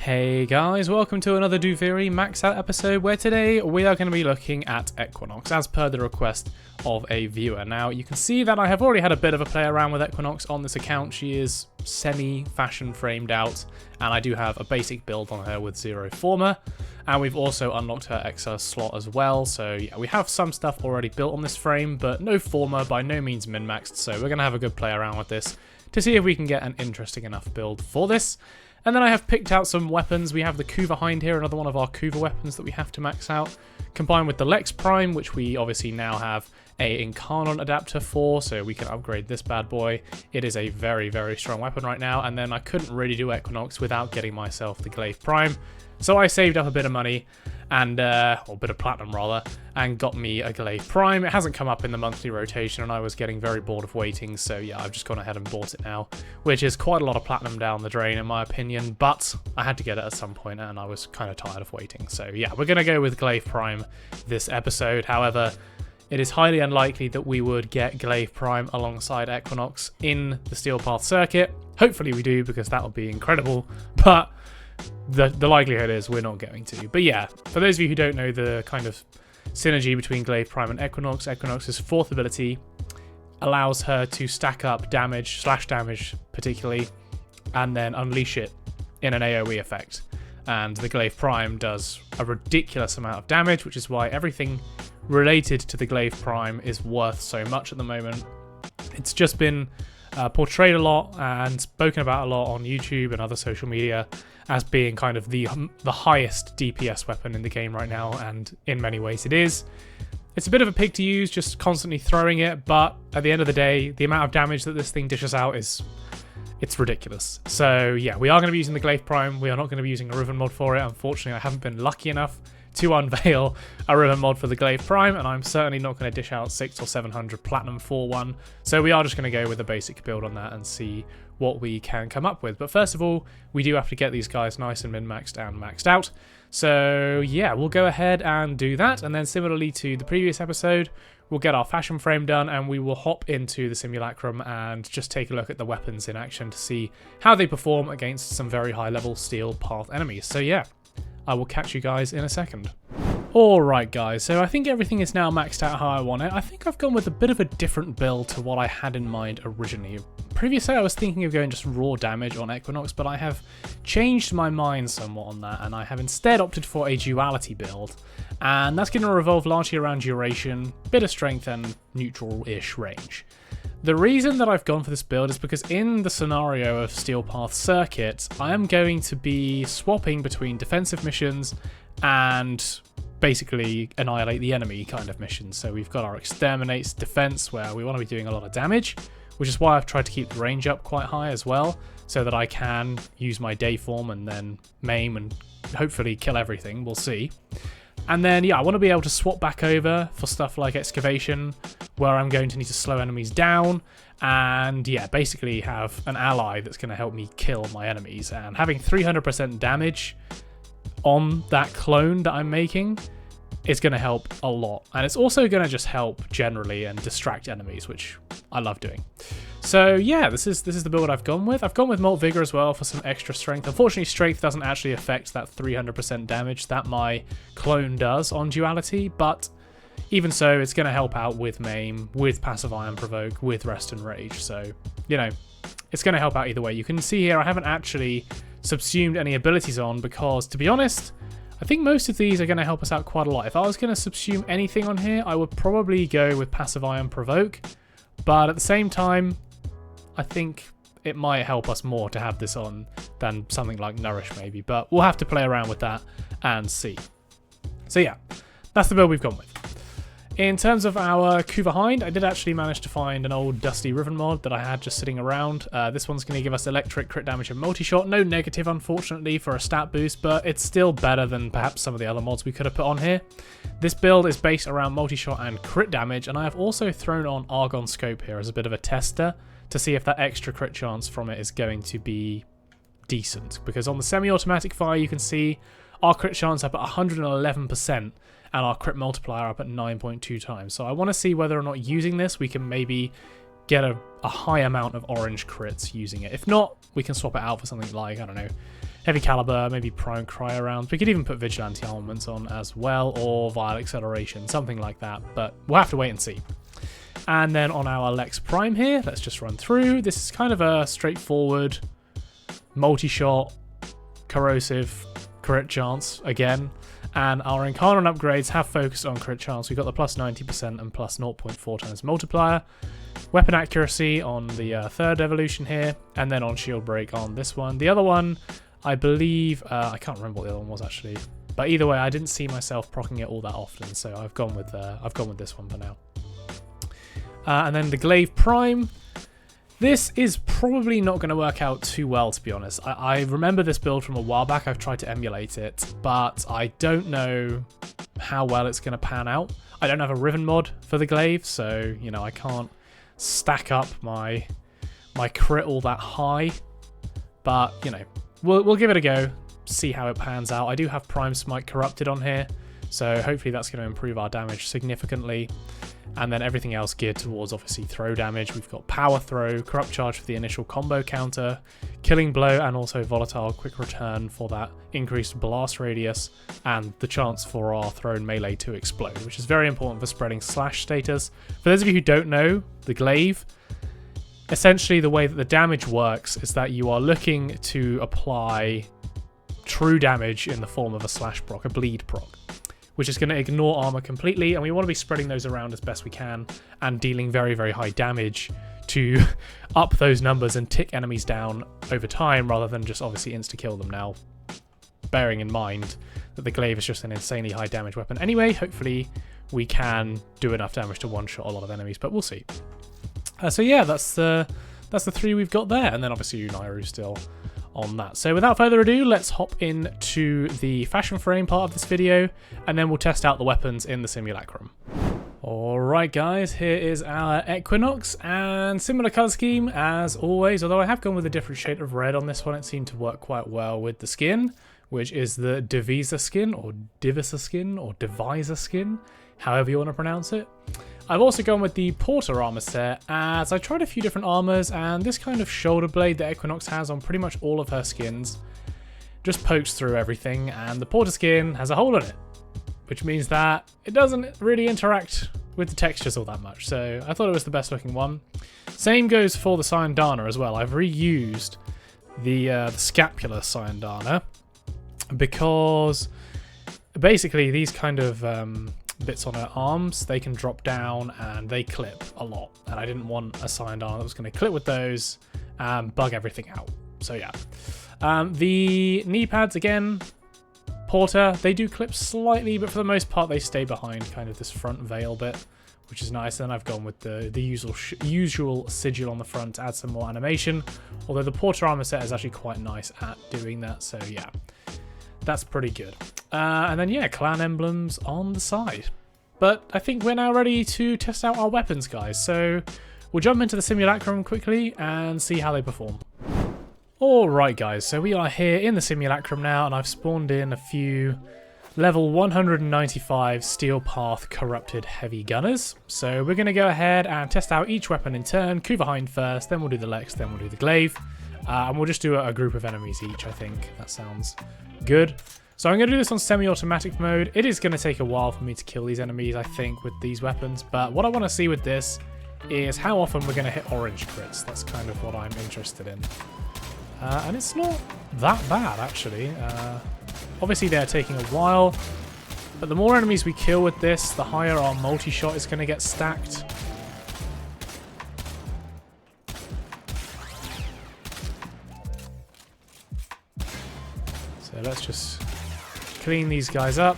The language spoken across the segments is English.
Hey guys, welcome to another Duviri Max Out episode where today we are going to be looking at Equinox as per the request of a viewer. Now you can see that I have already had a bit of a play around with Equinox on this account. She is semi-fashion framed out and I do have a basic build on her with 0 former, and we've also unlocked her XR slot as well. So yeah, we have some stuff already built on this frame, but no former, by no means min-maxed, so we're going to have a good play around with this to see if we can get an interesting enough build for this. And then I have picked out some weapons. We have the Kuva Hind here, another one of our Kuva weapons that we have to max out, combined with the Lex Prime, which we obviously now have a Incarnon adapter for, so we can upgrade this bad boy. It is a very, very strong weapon right now, and then I couldn't really do Equinox without getting myself the Glaive Prime. So I saved up a bit of money, and or a bit of platinum rather, and got me a Glaive Prime. It hasn't come up in the monthly rotation, and I was getting very bored of waiting, so yeah, I've just gone ahead and bought it now, which is quite a lot of platinum down the drain in my opinion, but I had to get it at some point, and I was kind of tired of waiting. So yeah, we're going to go with Glaive Prime this episode. However, it is highly unlikely that we would get Glaive Prime alongside Equinox in the Steel Path circuit. Hopefully we do, because that would be incredible, but the likelihood is we're not going to. But yeah, for those of you who don't know the kind of synergy between Glaive Prime and Equinox, Equinox's fourth ability allows her to stack up damage, slash damage particularly, and then unleash it in an AoE effect. And the Glaive Prime does a ridiculous amount of damage, which is why everything related to the Glaive Prime is worth so much at the moment. It's just been portrayed a lot and spoken about a lot on YouTube and other social media as being kind of the highest DPS weapon in the game right now, and in many ways it is. It's a bit of a pig to use, just constantly throwing it, but at the end of the day, the amount of damage that this thing dishes out it's ridiculous. So yeah, we are going to be using the Glaive Prime. We are not going to be using a Riven mod for it. Unfortunately, I haven't been lucky enough to unveil a Riven mod for the Glaive Prime, and I'm certainly not going to dish out 600 or 700 platinum for one. So we are just going to go with a basic build on that and see what we can come up with. But first of all, we do have to get these guys nice and min-maxed and maxed out. So yeah, we'll go ahead and do that, and then similarly to the previous episode, we'll get our fashion frame done and we will hop into the simulacrum and just take a look at the weapons in action to see how they perform against some very high level Steel Path enemies. So yeah, I will catch you guys in a second. Alright guys, so I think everything is now maxed out how I want it. I think I've gone with a bit of a different build to what I had in mind originally. Previously I was thinking of going just raw damage on Equinox, but I have changed my mind somewhat on that, and I have instead opted for a duality build. And that's going to revolve largely around duration, bit of strength, and neutral-ish range. The reason that I've gone for this build is because in the scenario of Steel Path Circuit, I am going to be swapping between defensive missions and basically annihilate the enemy kind of missions. So we've got our Exterminates defense, where we want to be doing a lot of damage, which is why I've tried to keep the range up quite high as well, so that I can use my day form and then maim and hopefully kill everything. We'll see. And then, yeah, I want to be able to swap back over for stuff like Excavation, where I'm going to need to slow enemies down, and yeah, basically have an ally that's going to help me kill my enemies. And having 300% damage on that clone that I'm making is going to help a lot. And it's also going to just help generally and distract enemies, which I love doing. So yeah, this is the build I've gone with. I've gone with Molt Vigor as well for some extra strength. Unfortunately, strength doesn't actually affect that 300% damage that my clone does on duality, but even so, it's going to help out with maim, with passive iron provoke, with rest and rage. So, you know, it's going to help out either way. You can see here I haven't actually subsumed any abilities on because, to be honest, I think most of these are going to help us out quite a lot. If I was going to subsume anything on here, I would probably go with passive iron provoke, but at the same time, I think it might help us more to have this on than something like Nourish maybe, but we'll have to play around with that and see. So yeah, that's the build we've gone with. In terms of our Kuva Hind, I did actually manage to find an old dusty Riven mod that I had just sitting around. This one's going to give us electric, crit damage, and multi-shot. No negative, unfortunately, for a stat boost, but it's still better than perhaps some of the other mods we could have put on here. This build is based around multi-shot and crit damage, and I have also thrown on Argon Scope here as a bit of a tester to see if that extra crit chance from it is going to be decent. Because on the semi-automatic fire, you can see our crit chance up at 111%, and our crit multiplier up at 9.2 times. So I want to see whether or not using this, we can maybe get a high amount of orange crits using it. If not, we can swap it out for something like, I don't know, heavy caliber, maybe prime cryo rounds. We could even put vigilante armaments on as well, or vial acceleration, something like that, but we'll have to wait and see. And then on our Lex Prime here, let's just run through. This is kind of a straightforward multi-shot, corrosive, crit chance again. And our Incarnon upgrades have focused on crit chance. We've got the plus 90% and plus 0.4 times multiplier. Weapon accuracy on the third evolution here, and then on shield break on this one. The other one, I believe, I can't remember what the other one was actually. But either way, I didn't see myself proccing it all that often, so I've gone with this one for now. And then the Glaive Prime. This is probably not going to work out too well, to be honest. I remember this build from a while back. I've tried to emulate it, but I don't know how well it's going to pan out. I don't have a Riven mod for the Glaive, so, you know, I can't stack up my crit all that high. But, you know, we'll give it a go, see how it pans out. I do have Prime Smite Corrupted on here, so hopefully that's going to improve our damage significantly. And then everything else geared towards, obviously, throw damage. We've got Power Throw, Corrupt Charge for the initial combo counter, Killing Blow, and also Volatile Quick Return for that increased blast radius, and the chance for our thrown melee to explode, which is very important for spreading slash status. For those of you who don't know, the Glaive, essentially the way that the damage works is that you are looking to apply true damage in the form of a slash proc, a bleed proc, which is going to ignore armor completely, and we want to be spreading those around as best we can and dealing very, very high damage to up those numbers and tick enemies down over time rather than just obviously insta-kill them. Now, bearing in mind that the Glaive is just an insanely high damage weapon anyway, hopefully we can do enough damage to one-shot a lot of enemies, but we'll see. So yeah, that's the three we've got there, and then obviously Unairu still on that. So without further ado, let's hop into the fashion frame part of this video, and then we'll test out the weapons in the simulacrum. Alright guys, here is our Equinox, and similar colour scheme as always, although I have gone with a different shade of red on this one. It seemed to work quite well with the skin, which is the Divisa skin, or Divisa skin, or Divisa skin, however you want to pronounce it. I've also gone with the Porter armor set, as I tried a few different armors, and this kind of shoulder blade that Equinox has on pretty much all of her skins just pokes through everything, and the Porter skin has a hole in it, which means that it doesn't really interact with the textures all that much, so I thought it was the best looking one. Same goes for the Syandana as well. I've reused the scapular Syandana because basically these kind of bits on her arms, they can drop down and they clip a lot, and I didn't want a Syandana that was going to clip with those and bug everything out. So yeah, the knee pads again, Porter, they do clip slightly, but for the most part they stay behind kind of this front veil bit, which is nice. Then I've gone with the usual sigil on the front to add some more animation, although the Porter armor set is actually quite nice at doing that, so yeah, that's pretty good. And then yeah, clan emblems on the side. But I think we're now ready to test out our weapons, guys, so we'll jump into the simulacrum quickly and see how they perform. Alright guys, so we are here in the simulacrum now, and I've spawned in a few level 195 Steel Path Corrupted Heavy Gunners. So we're going to go ahead and test out each weapon in turn. Kuva Hind first, then we'll do the Lex, then we'll do the Glaive. And we'll just do a group of enemies each, I think. That sounds good. So I'm going to do this on semi-automatic mode. It is going to take a while for me to kill these enemies, I think, with these weapons. But what I want to see with this is how often we're going to hit orange crits. That's kind of what I'm interested in. And it's not that bad, actually. Obviously, they're taking a while. But the more enemies we kill with this, the higher our multi-shot is going to get stacked. So let's just clean these guys up.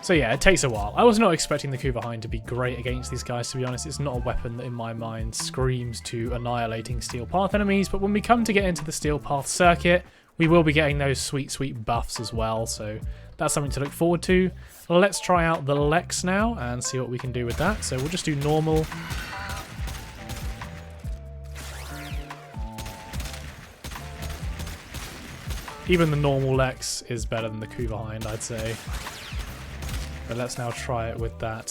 So yeah, it takes a while. I was not expecting the Kuva Hind to be great against these guys, to be honest. It's not a weapon that in my mind screams to annihilating Steel Path enemies, but when we come to get into the Steel Path circuit, we will be getting those sweet, sweet buffs as well, so that's something to look forward to. Let's try out the Lex now and see what we can do with that. So we'll just do normal. Even the normal Lex is better than the Kuva Hind, I'd say. But let's now try it with that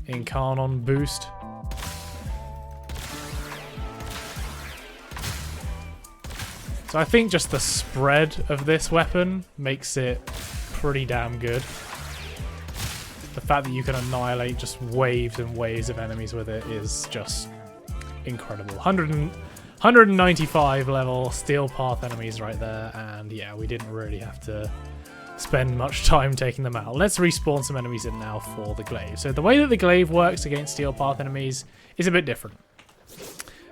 Incarnon boost. So I think just the spread of this weapon makes it pretty damn good. The fact that you can annihilate just waves and waves of enemies with it is just incredible. 195 level Steel Path enemies right there, and yeah, we didn't really have to spend much time taking them out. Let's respawn some enemies in now for the Glaive. So the way that the Glaive works against Steel Path enemies is a bit different.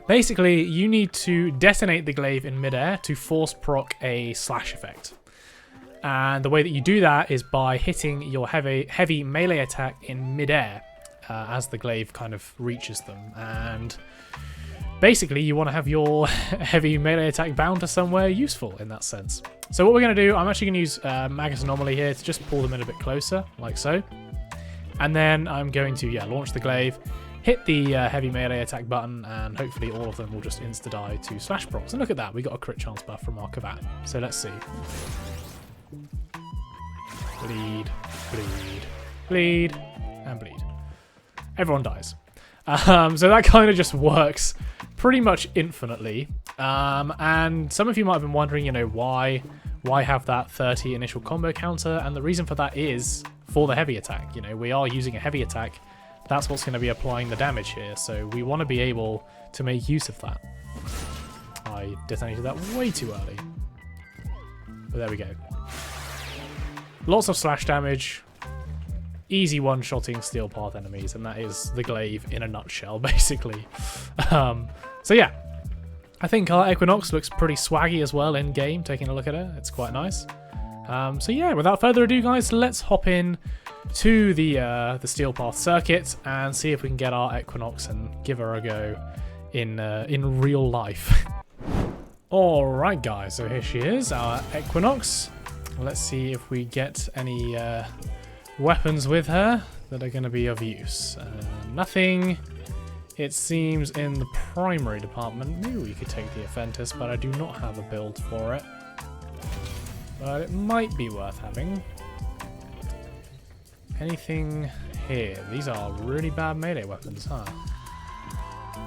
Basically, you need to detonate the Glaive in midair to force proc a slash effect. And the way that you do that is by hitting your heavy melee attack in midair as the Glaive kind of reaches them. And basically, you want to have your heavy melee attack bound to somewhere useful in that sense. So what we're going to do, I'm actually going to use Magus Anomaly here to just pull them in a bit closer, like so. And then I'm going to, launch the Glaive, hit the heavy melee attack button, and hopefully all of them will just insta-die to slash procs. And look at that, we got a crit chance buff from our Kuva. So let's see. Bleed, bleed, bleed, and bleed. Everyone dies. So that kind of just works pretty much infinitely. And some of you might have been wondering, why have that 30 initial combo counter? And the reason for that is for the heavy attack. We are using a heavy attack. That's what's going to be applying the damage here. So we want to be able to make use of that. I detonated that way too early. But there we go. Lots of slash damage. Easy one-shotting Steel Path enemies, and that is the Glaive in a nutshell, basically. So yeah, I think our Equinox looks pretty swaggy as well in-game, taking a look at it. It's quite nice. So yeah, without further ado, guys, let's hop in to the Steel Path circuit and see if we can get our Equinox and give her a go in real life. Alright, guys, so here she is, our Equinox. Let's see if we get any weapons with her that are going to be of use. Nothing, it seems, in the primary department. Maybe we could take the Aphentis, but I do not have a build for it. But it might be worth having. Anything here? These are really bad melee weapons, huh?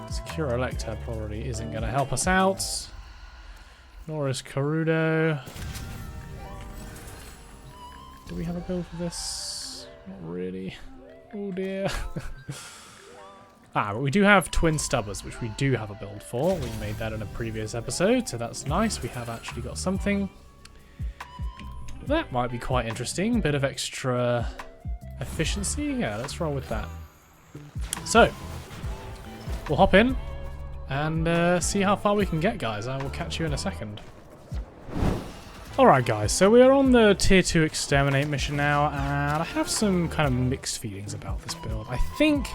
Secure Elector probably isn't going to help us out. Nor is Karudo. Do we have a build for this? Not really. Oh dear. But we do have Twin Stubbers, which we do have a build for. We made that in a previous episode, so that's nice. We have actually got something. That might be quite interesting. Bit of extra efficiency. Yeah, let's roll with that. So, we'll hop in and see how far we can get, guys. I will catch you in a second. Alright guys, so we are on the tier 2 exterminate mission now, and I have some kind of mixed feelings about this build. I think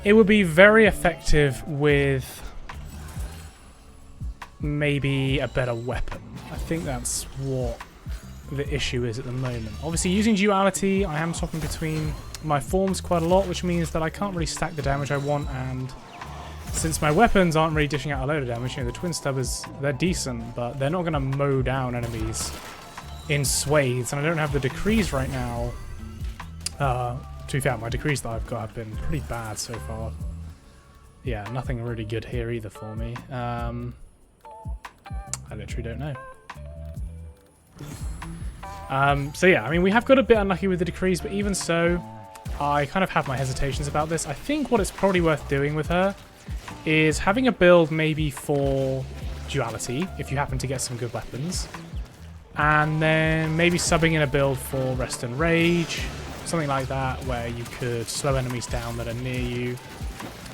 it would be very effective with maybe a better weapon. I think that's what the issue is at the moment. Obviously using duality, I am swapping between my forms quite a lot, which means that I can't really stack the damage I want, and since my weapons aren't really dishing out a load of damage, the Twin Stubbers, they're decent, but they're not going to mow down enemies in swathes, and I don't have the decrees right now. To be fair, my decrees that I've got have been pretty bad so far. Yeah, nothing really good here either for me. I literally don't know. So yeah, I mean, we have got a bit unlucky with the decrees, but even so, I kind of have my hesitations about this. I think what it's probably worth doing with her is having a build maybe for duality, if you happen to get some good weapons, and then maybe subbing in a build for rest and rage, something like that, where you could slow enemies down that are near you.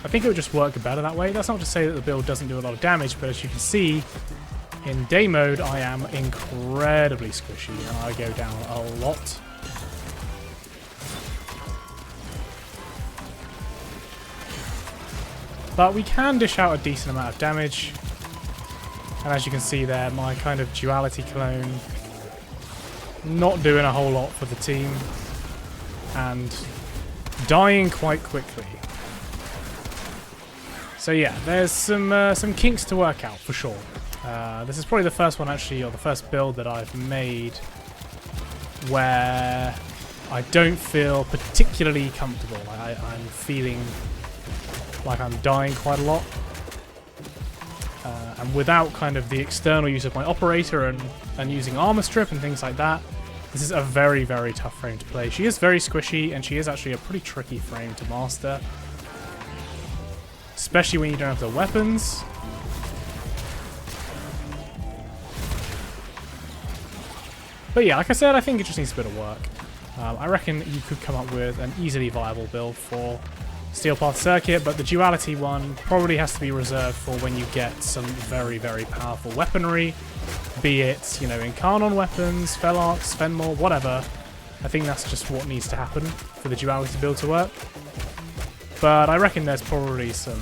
I think it would just work better that way. That's not to say that the build doesn't do a lot of damage, but as you can see, in day mode I am incredibly squishy, and I go down a lot. But we can dish out a decent amount of damage. And as you can see there, my kind of duality clone not doing a whole lot for the team. And dying quite quickly. So yeah, there's some kinks to work out for sure. This is probably the first one actually, or the first build that I've made where I don't feel particularly comfortable. I'm feeling like I'm dying quite a lot. And without kind of the external use of my operator and using armor strip and things like that, this is a very, very tough frame to play. She is very squishy, and she is actually a pretty tricky frame to master. Especially when you don't have the weapons. But yeah, like I said, I think it just needs a bit of work. I reckon you could come up with an easily viable build for Steel Path Circuit, but the duality one probably has to be reserved for when you get some very, very powerful weaponry. Be it, you know, Incarnon weapons, Fel Arcs, Fenmore, whatever. I think that's just what needs to happen for the duality build to work. But I reckon there's probably some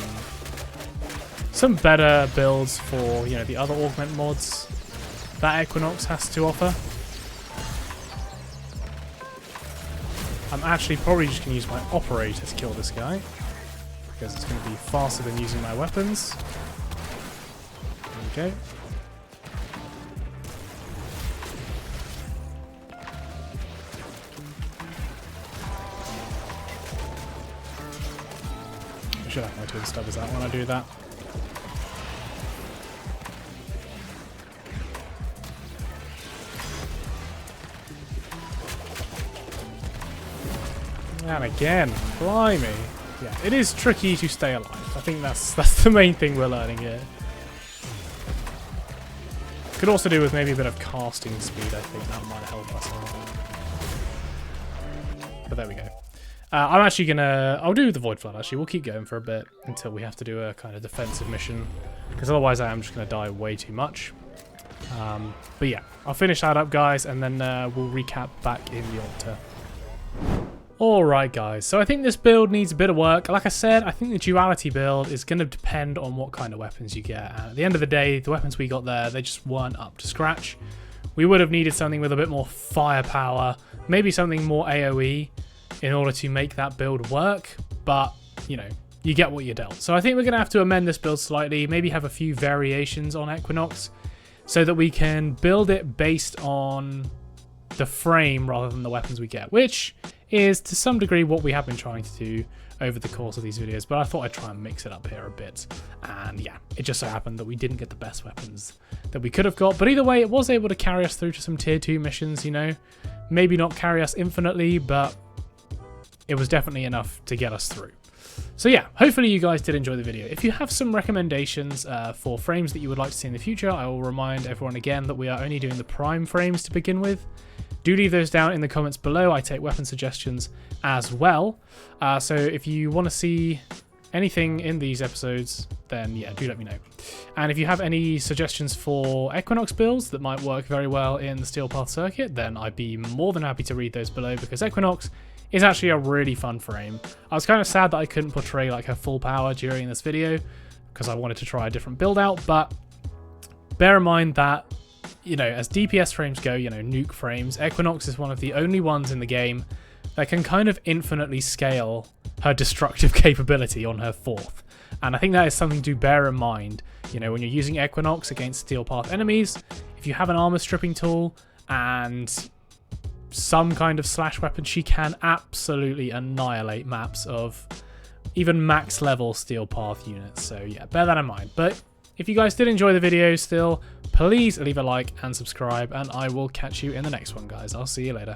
better builds for, you know, the other augment mods that Equinox has to offer. I'm actually probably just going to use my operator to kill this guy, because it's going to be faster than using my weapons. There we go. I should have my twin stubbers out when I do that. And again, blimey. Yeah, it is tricky to stay alive. I think that's the main thing we're learning here. Could also do with maybe a bit of casting speed, I think that might help us. But there we go. I'm actually gonna... I'll do the Void Flood, actually. We'll keep going for a bit until we have to do a kind of defensive mission, because otherwise I am just gonna die way too much. But yeah, I'll finish that up, guys, and then we'll recap back in the altar. Alright guys, so I think this build needs a bit of work. Like I said, I think the duality build is going to depend on what kind of weapons you get. And at the end of the day, the weapons we got there, they just weren't up to scratch. We would have needed something with a bit more firepower, maybe something more AoE in order to make that build work. But, you know, you get what you're dealt. So I think we're going to have to amend this build slightly, maybe have a few variations on Equinox, so that we can build it based on the frame rather than the weapons we get, which is to some degree what we have been trying to do over the course of these videos, but I thought I'd try and mix it up here a bit. And yeah, it just so happened that we didn't get the best weapons that we could have got, but either way, it was able to carry us through to some tier 2 missions, you know. Maybe not carry us infinitely, but it was definitely enough to get us through. So yeah, hopefully you guys did enjoy the video. If you have some recommendations for frames that you would like to see in the future, I will remind everyone again that we are only doing the prime frames to begin with. Do leave those down in the comments below. I take weapon suggestions as well. So if you want to see anything in these episodes, then yeah, do let me know. And if you have any suggestions for Equinox builds that might work very well in the Steel Path circuit, then I'd be more than happy to read those below, because Equinox is actually a really fun frame. I was kind of sad that I couldn't portray like her full power during this video, because I wanted to try a different build out, but bear in mind that, you know, as DPS frames go, you know, nuke frames, Equinox is one of the only ones in the game that can kind of infinitely scale her destructive capability on her 4th. And I think that is something to bear in mind, you know, when you're using Equinox against Steel Path enemies. If you have an armor stripping tool and some kind of slash weapon, she can absolutely annihilate maps of even max level Steel Path units. So yeah, bear that in mind. But if you guys did enjoy the video still, please leave a like and subscribe, and I will catch you in the next one, guys. I'll see you later.